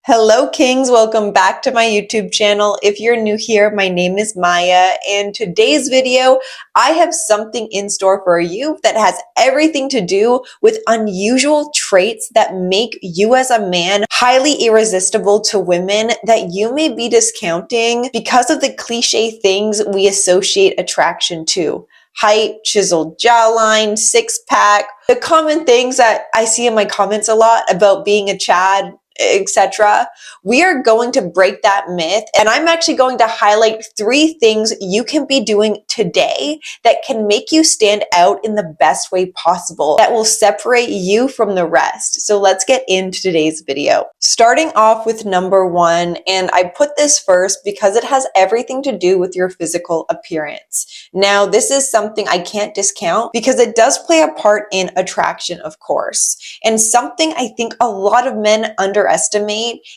Hello Kings, welcome back to my YouTube channel. If you're new here, my name is Maya, and today's video, I have something in store for you that has everything to do with unusual traits that make you as a man highly irresistible to women that you may be discounting because of the cliche things we associate attraction to. Height, chiseled jawline, six-pack, the common things that I see in my comments a lot about being a Chad, etc. We are going to break that myth, and I'm actually going to highlight 3 things you can be doing today that can make you stand out in the best way possible, that will separate you from the rest. So let's get into today's video. Starting off with number 1, and I put this first because it has everything to do with your physical appearance. Now, this is something I can't discount because it does play a part in attraction, of course, and something I think a lot of men underestimate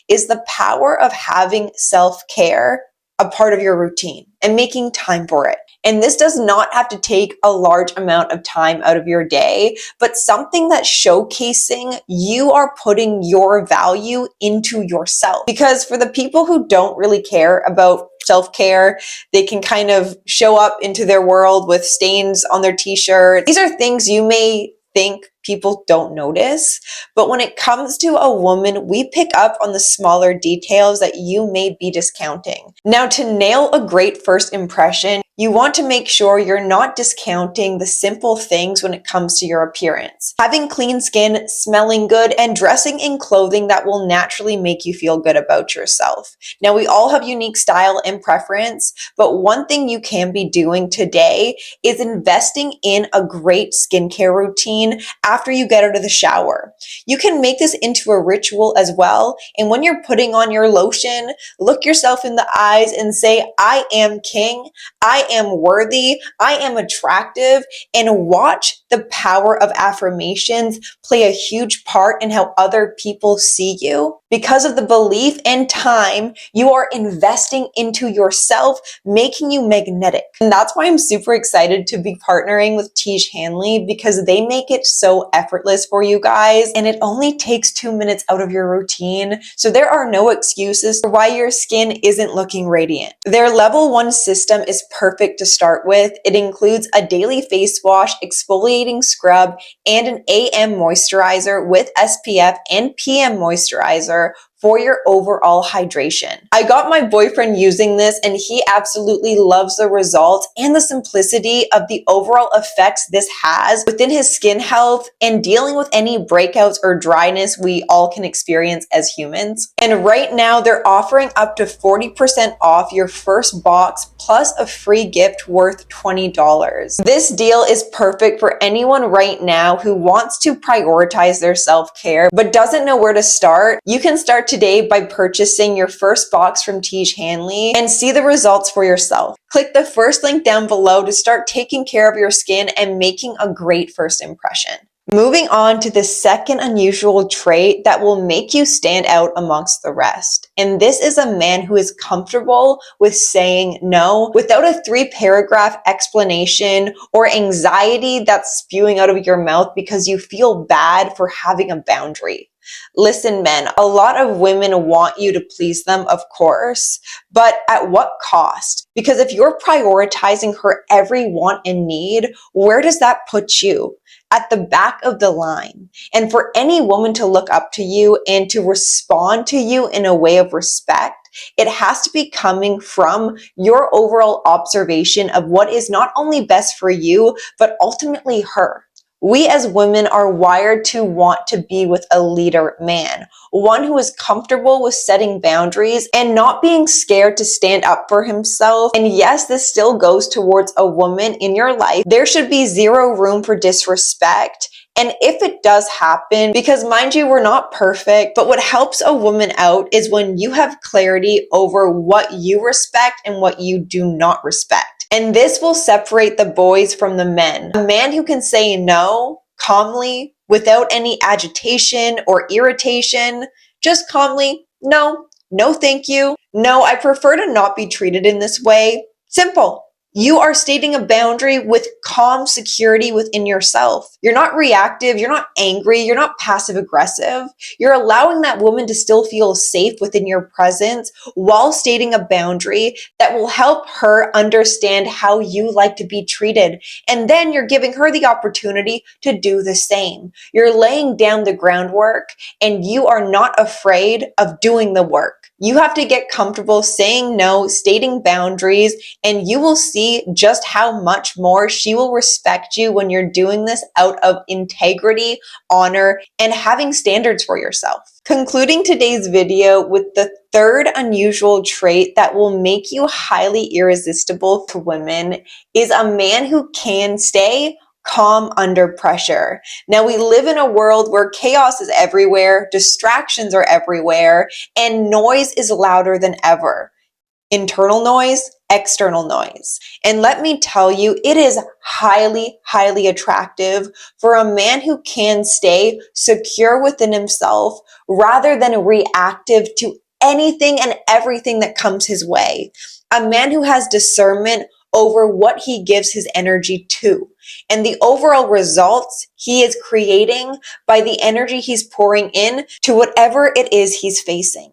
is the power of having self-care a part of your routine and making time for it. And this does not have to take a large amount of time out of your day, but something that's showcasing you are putting your value into yourself. Because for the people who don't really care about self-care, they can kind of show up into their world with stains on their t-shirt. These are things you may think people don't notice, but when it comes to a woman, we pick up on the smaller details that you may be discounting. Now, to nail a great first impression, you want to make sure you're not discounting the simple things when it comes to your appearance. Having clean skin, smelling good, and dressing in clothing that will naturally make you feel good about yourself. Now, we all have unique style and preference, but one thing you can be doing today is investing in a great skincare routine after you get out of the shower. You can make this into a ritual as well, and when you're putting on your lotion, look yourself in the eyes and say, I am king, I am worthy, I am attractive, and watch the power of affirmations play a huge part in how other people see you. Because of the belief and time you are investing into yourself, making you magnetic. And that's why I'm super excited to be partnering with Tiege Hanley, because they make it so effortless for you guys, and it only takes 2 minutes out of your routine, so there are no excuses for why your skin isn't looking radiant. Their level 1 system is perfect to start with. It includes a daily face wash, exfoliating scrub, and an AM moisturizer with SPF and PM moisturizer for your overall hydration. I got my boyfriend using this, and he absolutely loves the results and the simplicity of the overall effects this has within his skin health and dealing with any breakouts or dryness we all can experience as humans. And right now they're offering up to 40% off your first box plus a free gift worth $20. This deal is perfect for anyone right now who wants to prioritize their self-care but doesn't know where to start. You can start today by purchasing your first box from Tiege Hanley and see the results for yourself. Click the first link down below to start taking care of your skin and making a great first impression. Moving on to the second unusual trait that will make you stand out amongst the rest. And this is a man who is comfortable with saying no without a 3-paragraph explanation or anxiety that's spewing out of your mouth because you feel bad for having a boundary. Listen, men, a lot of women want you to please them, of course, but at what cost? Because if you're prioritizing her every want and need, where does that put you? At the back of the line. And for any woman to look up to you and to respond to you in a way of respect, it has to be coming from your overall observation of what is not only best for you, but ultimately her. We as women are wired to want to be with a leader man, one who is comfortable with setting boundaries and not being scared to stand up for himself. And yes, this still goes towards a woman in your life. There should be zero room for disrespect. And if it does happen, because mind you, we're not perfect, but what helps a woman out is when you have clarity over what you respect and what you do not respect. And this will separate the boys from the men. A man who can say no calmly, without any agitation or irritation, just calmly, no, no thank you, no, I prefer to not be treated in this way. Simple. You are stating a boundary with calm security within yourself. You're not reactive, you're not angry, you're not passive aggressive. You're allowing that woman to still feel safe within your presence while stating a boundary that will help her understand how you like to be treated. And then you're giving her the opportunity to do the same. You're laying down the groundwork and you are not afraid of doing the work. You have to get comfortable saying no, stating boundaries, and you will see just how much more she will respect you when you're doing this out of integrity, honor, and having standards for yourself. Concluding today's video with the third unusual trait that will make you highly irresistible to women is a man who can stay calm under pressure. Now, we live in a world where chaos is everywhere, distractions are everywhere, and noise is louder than ever. Internal noise, external noise. And let me tell you, it is highly, highly attractive for a man who can stay secure within himself rather than reactive to anything and everything that comes his way. A man who has discernment over what he gives his energy to and the overall results he is creating by the energy he's pouring in to whatever it is he's facing.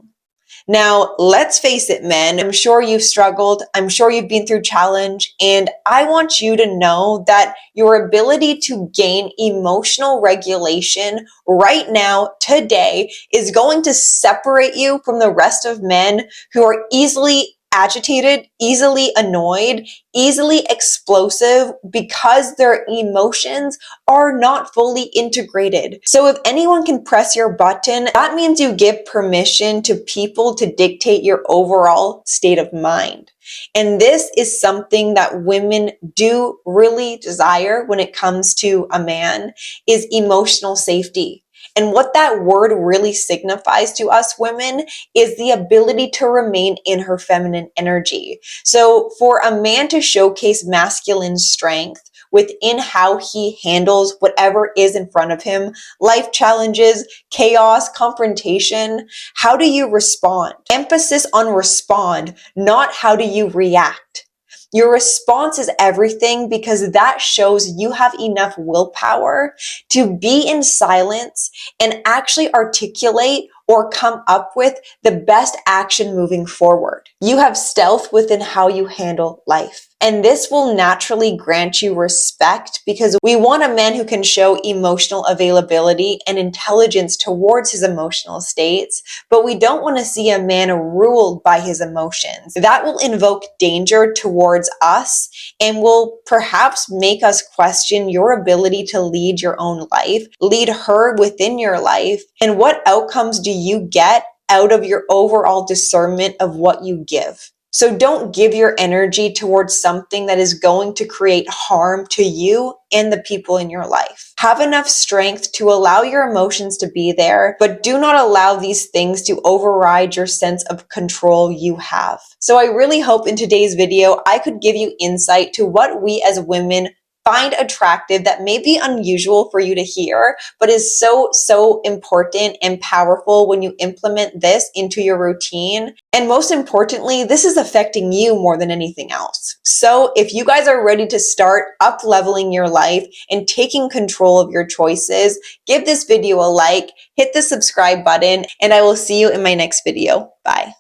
Now, let's face it, men, I'm sure you've struggled. I'm sure you've been through challenge. And I want you to know that your ability to gain emotional regulation right now, today, is going to separate you from the rest of men who are easily agitated, easily annoyed, easily explosive because their emotions are not fully integrated. So if anyone can press your button, that means you give permission to people to dictate your overall state of mind. And this is something that women do really desire when it comes to a man, is emotional safety. And what that word really signifies to us women is the ability to remain in her feminine energy. So for a man to showcase masculine strength within how he handles whatever is in front of him, life challenges, chaos, confrontation, how do you respond? Emphasis on respond, not how do you react. Your response is everything because that shows you have enough willpower to be in silence and actually articulate or come up with the best action moving forward. You have stealth within how you handle life. And this will naturally grant you respect because we want a man who can show emotional availability and intelligence towards his emotional states, but we don't want to see a man ruled by his emotions. That will invoke danger towards us and will perhaps make us question your ability to lead your own life, lead her within your life, and what outcomes do you get out of your overall discernment of what you give. So don't give your energy towards something that is going to create harm to you and the people in your life. Have enough strength to allow your emotions to be there, but do not allow these things to override your sense of control you have. So I really hope in today's video, I could give you insight to what we as women find attractive that may be unusual for you to hear, but is so important and powerful when you implement this into your routine. And most importantly, this is affecting you more than anything else. So if you guys are ready to start up leveling your life and taking control of your choices, give this video a like, hit the subscribe button, and I will see you in my next video. Bye.